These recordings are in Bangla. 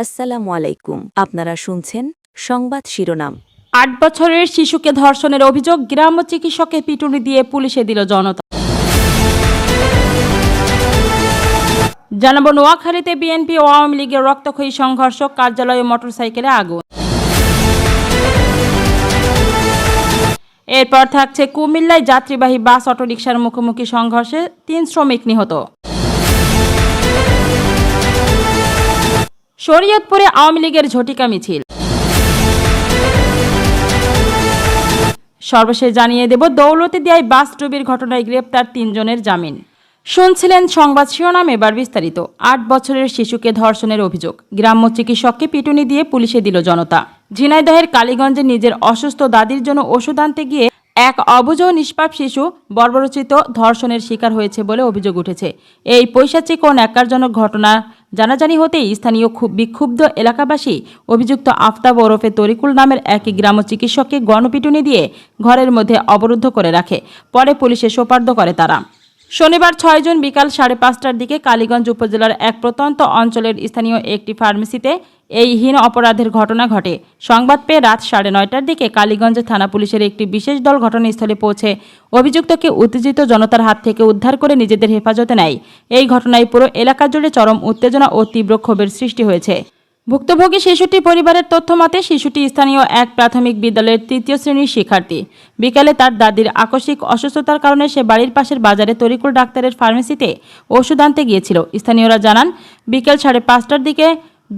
আসসালামু আলাইকুম। আপনারা শুনছেন সংবাদ শিরোনাম। ৮ বছরের শিশুকে ধর্ষণের অভিযোগ, গ্রাম্য চিকিৎসককে পিটুনি দিয়ে পুলিশে দিল জনতা। জানাবো নোয়াখালীতে বিএনপি ও আওয়ামী লীগের রক্তক্ষয়ী সংঘর্ষ, কার্যালয়ে মোটরসাইকেলে আগুন। এরপর থাকছে কুমিল্লায় যাত্রীবাহী বাস অটোরিকশার মুখোমুখি সংঘর্ষে ৩ শ্রমিক নিহত। শরীয়তপুরে আওয়ামী লীগের ঝটিকা মিছিল। সর্বশেষ জানিয়ে দেব দৌলতদিয়ায় বাস ডুবির ঘটনায় গ্রেপ্তার ৩ জনের জামিন। শুনছিলেন সংবাদ শিরোনাম, এবার বিস্তারিত। ৮ বছরের শিশুকে ধর্ষণের অভিযোগ, গ্রাম্য চিকিৎসককে পিটুনি দিয়ে পুলিশে দিল জনতা। ঝিনাইদহের কালীগঞ্জে নিজের অসুস্থ দাদির জন্য ওষুধ আনতে গিয়ে এক অবুঝ ও নিষ্পাপ শিশু বর্বরোচিত ধর্ষণের শিকার হয়েছে বলে অভিযোগ উঠেছে। এই পৈশাচিক ও ন্যাক্কারজনক ঘটনা জানাজানি হতেই স্থানীয় বিক্ষুব্ধ এলাকাবাসী অভিযুক্ত আফতাব ওরফে তরিকুল নামের এক গ্রাম্য চিকিৎসককে গণপিটুনি দিয়ে ঘরের মধ্যে অবরুদ্ধ করে রাখে। পরে পুলিশে সোপর্দ করে তারা। শনিবার ৬ জুন বিকাল ৫:৩০টার দিকে কালীগঞ্জ উপজেলার এক প্রত্যন্ত অঞ্চলের স্থানীয় একটি ফার্মেসিতে এই হীন অপরাধের ঘটনা ঘটে। সংবাদ পেয়ে রাত ৯:৩০টার দিকে কালীগঞ্জ থানা পুলিশের একটি বিশেষ দল ঘটনাস্থলে পৌঁছে অভিযুক্তকে উত্তেজিত জনতার হাত থেকে উদ্ধার করে নিজেদের হেফাজতে নেয়। এই ঘটনায় পুরো এলাকা জুড়ে চরম উত্তেজনা ও তীব্র ক্ষোভের সৃষ্টি হয়েছে। ভুক্তভোগী শিশুটি পরিবারের তথ্য মতে শিশুটি স্থানীয় এক প্রাথমিক বিদ্যালয়ের ৩য় শ্রেণীর শিক্ষার্থী। বিকালে তার দাদির আকস্মিক অসুস্থতার কারণে সে বাড়ির পাশের বাজারে তরিকুল ডাক্তারের ফার্মেসিতে ওষুধ আনতে গিয়েছিল। স্থানীয়রা জানান, বিকেল ৫:৩০টার দিকে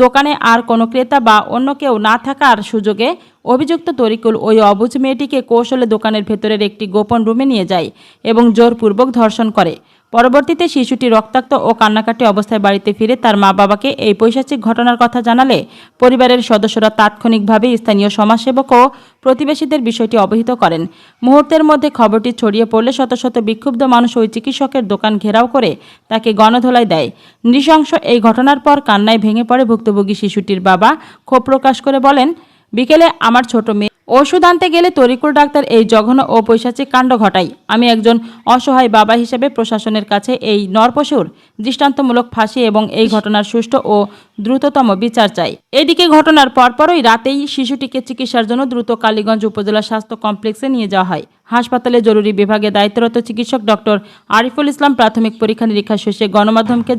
দোকানে আর কোনো ক্রেতা বা অন্য কেউ না থাকার সুযোগে অভিযুক্ত তরিকুল ওই অবুঝ মেয়েটিকে কৌশলে দোকানের ভেতরের একটি গোপন রুমে নিয়ে যায় এবং জোরপূর্বক ধর্ষণ করে। পরবর্তীতে শিশুটি রক্তাক্ত ও কান্নাকাটি অবস্থায় বাড়িতে ফিরে তার মা বাবাকে এই পৈশাচিক ঘটনার কথা জানালে পরিবারের সদস্যরা তাৎক্ষণিকভাবে স্থানীয় সমাজসেবক ও প্রতিবেশীদের বিষয়টি অবহিত করেন। মুহূর্তের মধ্যে খবরটি ছড়িয়ে পড়লে শত শত বিক্ষুব্ধ মানুষ ওই চিকিৎসকের দোকান ঘেরাও করে তাকে গণধোলাই দেয়। নৃশংস এই ঘটনার পর কান্নায় ভেঙে পড়ে ভুক্তভোগী শিশুটির বাবা। ক্ষোভ প্রকাশ করে বলেন, বিকেলে আমার ছোট মেয়ে ওষুধ আনতে গেলে তরিকুল ডাক্তার এই জঘন্য ও পৈশাচিক কাণ্ড ঘটায়। আমি একজন অসহায় বাবা হিসেবে প্রশাসনের কাছে এই নরপশুর দৃষ্টান্তমূলক ফাঁসি এবং এই ঘটনার সুষ্ঠু ও দ্রুততম বিচার চাই। এদিকে ঘটনার পরপরই রাতেই শিশুটিকে চিকিৎসার জন্য দ্রুত কালীগঞ্জ উপজেলা স্বাস্থ্য কমপ্লেক্সে নিয়ে যাওয়া হয়। হাসপাতালে জরুরি বিভাগে দায়িত্বরত চিকিৎসক ডক্টর আরিফুল ইসলাম প্রাথমিক পরীক্ষা নিরীক্ষা শেষে গণমাধ্যমকে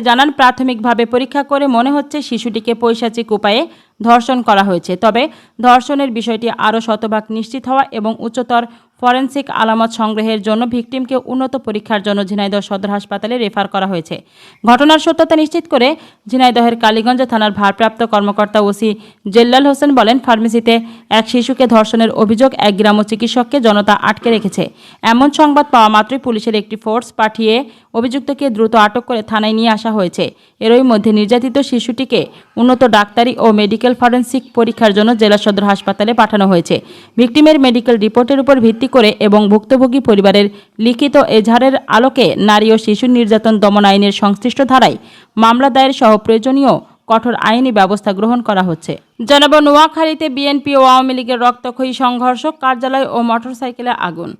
জানান প্রাথমিকভাবে পরীক্ষা করে মনে হচ্ছে শিশুটিকে পৈশাচিক উপায়ে ধর্ষণ করা হয়েছে। তবে ধর্ষণের বিষয়টি আরও শতভাগ নিশ্চিত হওয়া এবং উচ্চতর ফরেনসিক আলামত সংগ্রহের জন্য ভিকটিমকে উন্নত পরীক্ষার জন্য ঝিনাইদহ সদর হাসপাতালে রেফার করা হয়েছে। ঘটনার সত্যতা নিশ্চিত করে ঝিনাইদহের কালীগঞ্জ থানার ভারপ্রাপ্ত কর্মকর্তা ওসি জেল্লাল হোসেন বলেন, ফার্মেসিতে এক শিশুকে ধর্ষণের অভিযোগ এক গ্রাম্য চিকিৎসককে জনতা আটকে রেখেছে। এমন সংবাদ পাওয়া মাত্রই পুলিশের একটি ফোর্স পাঠিয়ে অভিযুক্তকে দ্রুত আটক করে থানায় নিয়ে আসা হয়েছে। এরই মধ্যে নির্যাতিত শিশুটিকে উন্নত ডাক্তারি ও মেডিকেল ফরেনসিক পরীক্ষার জন্য জেলা সদর হাসপাতালে পাঠানো হয়েছে। ভিকটিমের মেডিকেল রিপোর্টের উপর ভিত্তি করে এবং ভুক্তভোগী পরিবারের লিখিত এজাহারের আলোকে নারী ও শিশু নির্যাতন দমন আইনের সংশ্লিষ্ট ধারায় মামলা দায়ের সহ প্রয়োজনীয় কঠোর আইনি ব্যবস্থা গ্রহণ করা হচ্ছে। জানাবো নোয়াখালীতে বিএনপি ও আওয়ামী লীগের রক্তক্ষয়ী সংঘর্ষ, কার্যালয় ও মোটরসাইকেলে আগুন।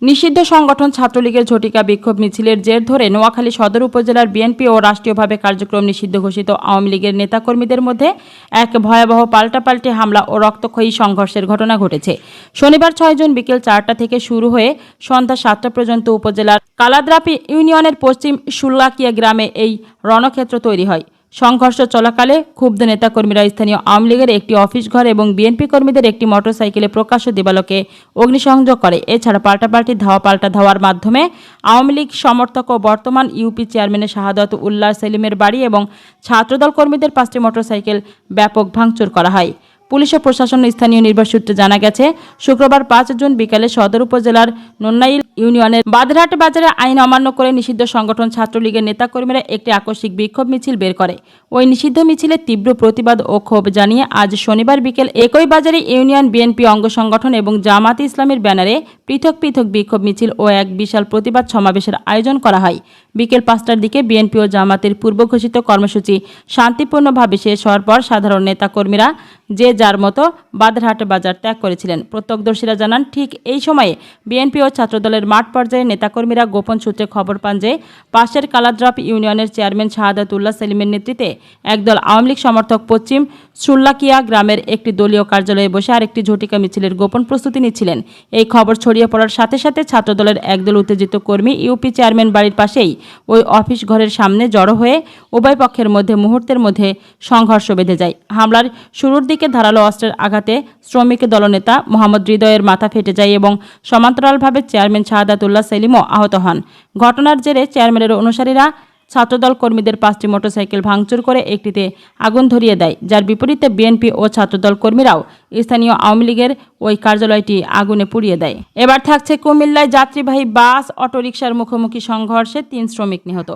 নিষিদ্ধ সংগঠন ছাত্রলীগের ঝটিকা বিক্ষোভ মিছিলের জের ধরে নোয়াখালী সদর উপজেলার বিএনপি ও রাষ্ট্রীয়ভাবে কার্যক্রম নিষিদ্ধ ঘোষিত আওয়ামী লীগের নেতাকর্মীদের মধ্যে এক ভয়াবহ পাল্টাপাল্টি হামলা ও রক্তক্ষয়ী সংঘর্ষের ঘটনা ঘটেছে। শনিবার ৬ জুন বিকেল ৪টা থেকে শুরু হয়ে সন্ধ্যা ৭টা পর্যন্ত উপজেলার কালাদ্রাপি ইউনিয়নের পশ্চিম সুল্লাকিয়া গ্রামে এই রণক্ষেত্র তৈরি হয়। সংঘর্ষ চলাকালে ক্ষুব্ধ নেতাকর্মীরা স্থানীয় আওয়ামী লীগের একটি অফিস ঘর এবং বিএনপি কর্মীদের একটি মোটরসাইকেলে প্রকাশ্য দিবালোকে অগ্নিসংযোগ করে। এছাড়া পাল্টাপাল্টি পাল্টা ধাওয়ার মাধ্যমে আওয়ামী লীগ সমর্থক ও বর্তমান ইউপি চেয়ারম্যানের শাহাদাত উল্লাহ সেলিমের বাড়ি এবং ছাত্রদল কর্মীদের 5টি মোটরসাইকেল ব্যাপক ভাঙচুর করা হয়। পুলিশ ও প্রশাসন স্থানীয় নির্ভর সূত্রে জানা গেছে, শুক্রবার ৫ জুন বিকালে সদর উপজেলার নন্নাইল ইউনিয়নের বাদরহাট বাজারে আইন অমান্য করে নিষিদ্ধ সংগঠন ছাত্রলীগের নেতাকর্মীরা একটি আকস্মিক বিক্ষোভ মিছিল বের করে। ওই নিষিদ্ধ মিছিলে তীব্র প্রতিবাদ ও ক্ষোভ জানিয়ে আজ শনিবার বিকেল একই বাজারে ইউনিয়ন বিএনপি অঙ্গ সংগঠন এবং জামাতে ইসলামের ব্যানারে পৃথক পৃথক বিক্ষোভ মিছিল ও এক বিশাল প্রতিবাদ সমাবেশের আয়োজন করা হয়। বিকেল 5টার দিকে বিএনপি ও জামাতের পূর্ব ঘোষিত কর্মসূচি শান্তিপূর্ণভাবে শেষ হওয়ার পর সাধারণ নেতাকর্মীরা যে যার মতো বাধারহাটে বাজার ত্যাগ করেছিলেন। প্রত্যক্ষদর্শীরা জানান, ঠিক এই সময়ে বিএনপি ও ছাত্রদলের মাঠ পর্যায়ে নেতাকর্মীরা গোপন সূত্রে খবর পান যে পাশের কালাদ্রাপ ইউনিয়নের চেয়ারম্যান শাহাদাতুল্লাহ সেলিমের নেতৃত্বে একদল আওয়ামী লীগ সমর্থক পশ্চিম সুল্লাকিয়া গ্রামের একটি দলীয় কার্যালয়ে বসে আরেকটি ঝটিকা মিছিলের গোপন প্রস্তুতি নিচ্ছিলেন। এই খবর ছড়িয়ে পড়ার সাথে সাথে ছাত্রদলের একদল উত্তেজিত কর্মী ইউপি চেয়ারম্যান বাড়ির পাশেই ওই অফিস ঘরের সামনে জড়ো হয়ে উভয় পক্ষের মধ্যে মুহূর্তের মধ্যে সংঘর্ষ বেঁধে যায়। হামলার শুরুর দিকে ধারালো অস্ত্রের আঘাতে শ্রমিক দলনেতা মোহাম্মদ হৃদয়ের মাথা ফেটে যায় এবং সমান্তরালভাবে চেয়ারম্যান শাহাদাতুল্লাহ সেলিমও আহত হন। ঘটনার জেরে চেয়ারম্যানের অনুসারীরা ছাত্রদল কর্মীদের 5টি মোটরসাইকেল ভাঙচুর করে একটিতে আগুন ধরিয়ে দেয়, যার বিপরীতে বিএনপি ও ছাত্রদল কর্মীরাও স্থানীয় আওয়ামী লীগের ওই কার্যালয়টি আগুনে পুড়িয়ে দেয়। এবার থাকছে কুমিল্লায় যাত্রীবাহী বাস অটোরিকশার মুখোমুখি সংঘর্ষে 3 শ্রমিক নিহত।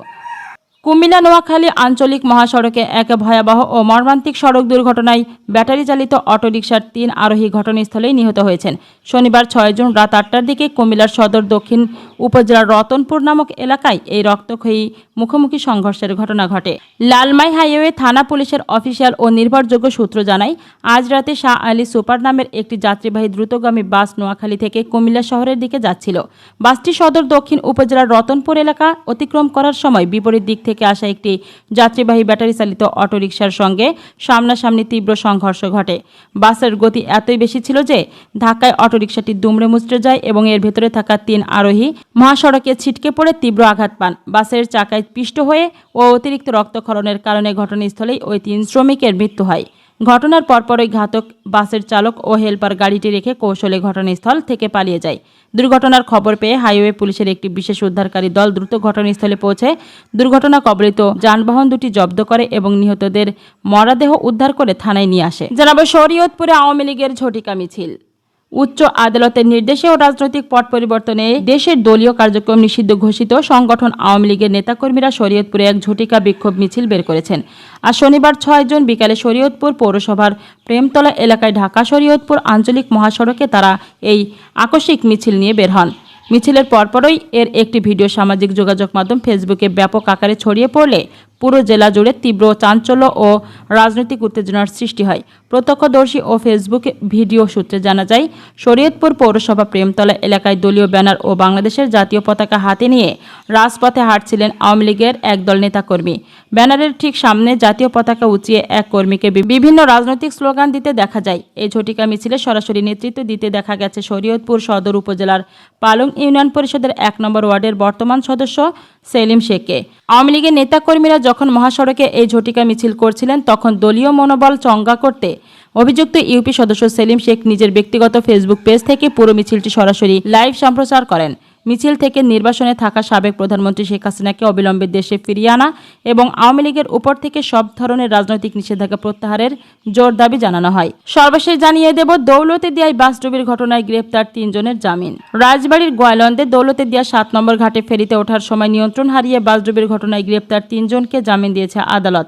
কুমিল্লা নোয়াখালী আঞ্চলিক মহাসড়কে এক ভয়াবহ ও মর্মান্তিক সড়ক দুর্ঘটনায় ব্যাটারি চালিত অটোরিকশার 3 আরোহী ঘটনাস্থলেই নিহত হয়েছেন। শনিবার 6 জুন রাত 8টার দিকে কুমিল্লার সদর দক্ষিণ উপজেলার রতনপুর নামক এলাকায় এই রক্তক্ষয়ী মুখোমুখি সংঘর্ষের ঘটনা ঘটে। লালমাই হাইওয়ে থানা পুলিশের অফিসিয়াল ও নির্ভরযোগ্য সূত্র জানায়, আজ রাতে শাহ আলী সুপার নামের একটি যাত্রীবাহী দ্রুতগামী বাস নোয়াখালী থেকে কুমিল্লা শহরের দিকে যাচ্ছিল। বাসটি সদর দক্ষিণ উপজেলার রতনপুর এলাকা অতিক্রম করার সময় বিপরীত দিক থেকে আসা একটি যাত্রীবাহী ব্যাটারি চালিত অটোরিকশার সঙ্গে সামনাসামনি তীব্র সংঘর্ষ ঘটে। বাসের গতি এতই বেশি ছিল যে ধাক্কায় অটোরিকশাটি দুমড়ে মুচড়ে যায় এবং এর ভেতরে থাকা 3 আরোহী মহাসড়কে ছিটকে পড়ে তীব্র আঘাত পান। বাসের চাকায় পিষ্ট হয়ে ও অতিরিক্ত রক্তক্ষরণের কারণে ঘটনাস্থলেই ওই 3 শ্রমিকের মৃত্যু হয়। ঘটনার পরপরই ঘাতক বাসের চালক ও হেলপার গাড়িটি রেখে কৌশলে ঘটনাস্থল থেকে পালিয়ে যায়। দুর্ঘটনার খবর পেয়ে হাইওয়ে পুলিশের একটি বিশেষ উদ্ধারকারী দল দ্রুত ঘটনাস্থলে পৌঁছে দুর্ঘটনা কবলিত যানবাহন দুটি জব্দ করে এবং নিহতদের মরদেহ উদ্ধার করে থানায় নিয়ে আসে। জানাবো শরীয়তপুরে আওয়ামী লীগের ঝটিকা মিছিল। উচ্চ আদালতের নির্দেশে ও রাজনৈতিক পট পরিবর্তনে দেশের দলীয় কার্যক্রম নিষিদ্ধ ঘোষিত সংগঠন আওয়ামী লীগের নেতাকর্মীরা শরীয়তপুরে এক ঝটিকা বিক্ষোভ মিছিল বের করেছেন। আজ শনিবার 6 জুন বিকালে শরীয়তপুর পৌরসভার প্রেমতলা এলাকায় ঢাকা শরীয়তপুর আঞ্চলিক মহাসড়কে তারা এই আকস্মিক মিছিল নিয়ে বের হন। মিছিলের পরপরই এর একটি ভিডিও সামাজিক যোগাযোগ মাধ্যম ফেসবুকে ব্যাপক আকারে ছড়িয়ে পড়লে পুরো জেলা জুড়ে তীব্র চাঞ্চল্য ও রাজনৈতিক উত্তেজনার সৃষ্টি হয়। প্রত্যক্ষদর্শী ও ফেসবুক ভিডিও সূত্রে জানা যায়, শরীয়তপুর পৌরসভা প্রেমতলা এলাকায় দলীয় ব্যানার ও বাংলাদেশের জাতীয় পতাকা হাতে নিয়ে রাজপথে হাঁটছিলেন আওয়ামী লীগের একদল নেতাকর্মী। ব্যানারের ঠিক সামনে জাতীয় পতাকা উঁচিয়ে এক কর্মীকে বিভিন্ন রাজনৈতিক স্লোগান দিতে দেখা যায়। এই ঝটিকা মিছিলে সরাসরি নেতৃত্ব দিতে দেখা গেছে শরীয়তপুর সদর উপজেলার পালং ইউনিয়ন পরিষদের 1 নম্বর ওয়ার্ডের বর্তমান সদস্য সেলিম শেখকে। আওয়ামী লীগের নেতাকর্মীরা যখন মহাসড়কে এই ঝটিকা মিছিল করছিলেন, তখন দলীয় মনোবল চঙ্গা করতে অভিযুক্ত ইউপি সদস্য সেলিম শেখ নিজের ব্যক্তিগত ফেসবুক পেজ থেকে পুরো মিছিলটি সরাসরি লাইভ সম্প্রচার করেন। মিছিল থেকে নির্বাসনে থাকা সাবেক প্রধানমন্ত্রী শেখ হাসিনাকে অবিলম্বে দেশে ফিরিয়ে আনা এবং আওয়ামী লীগের উপর থেকে সব ধরনের রাজনৈতিক নিষেধাজ্ঞা প্রত্যাহারের জোর দাবি জানানো হয়। সর্বশেষ জানিয়ে দেব, দৌলতদিয়ায় বাস ডুবির ঘটনায় গ্রেপ্তার 3 জনের জামিন। রাজবাড়ীর গোয়ালন্দে দৌলতদিয়া 7 নম্বর ঘাটে ফেরিতে ওঠার সময় নিয়ন্ত্রণ হারিয়ে বাস ডুবির ঘটনায় গ্রেপ্তার 3 জনকে জামিন দিয়েছে আদালত।